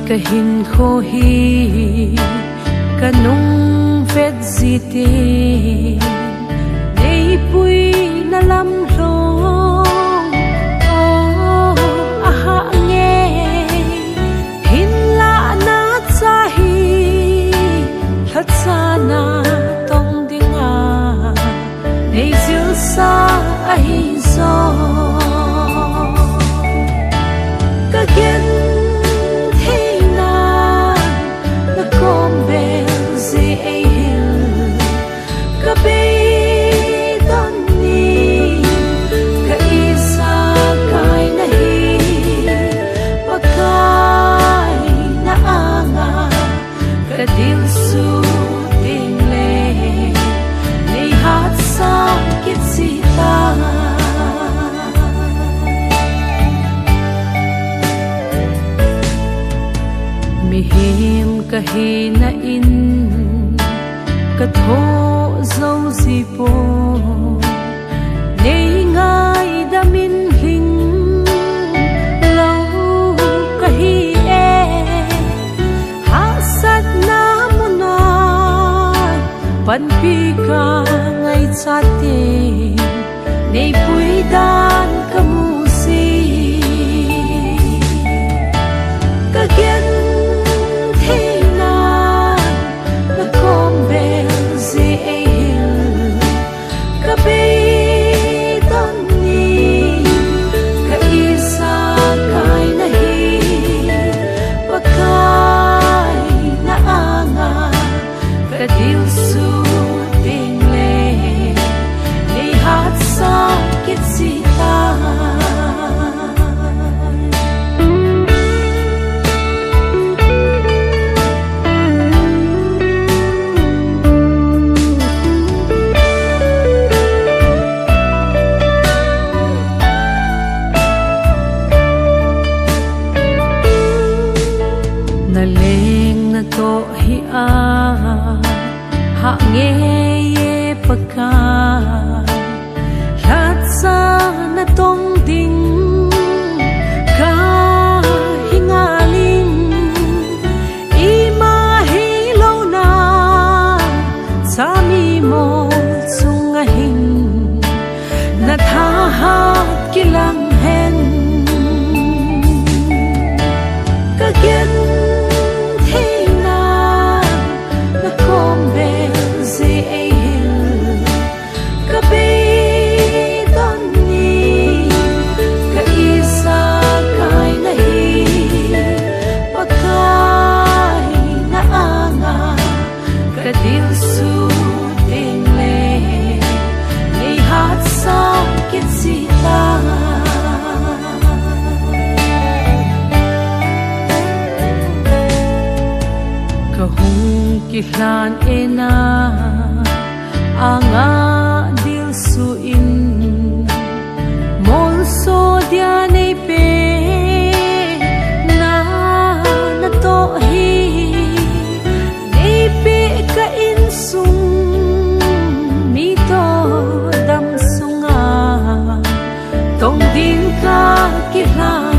kahin kho hi kanung vet zite nei pui na lam rong aha nge hin la na chahi hatsana tong dinga nei zil sa ahi zo kagen mihim kahina in katho zau zipo nei ngai damin hing lau kahi e hasat na muna panpi ka ngai chate nei pui dan kamusi kagen naleng na to hi a ha nge ye paka lat sa na tong ding ka hingaling ima hilo na sa mi mo sungahing na thahat kilang hen kagen kihlan ena anga dil su in mol so dia nei pe na to hi nei pe ka in sung mi to dam sunga tong din ka kihlan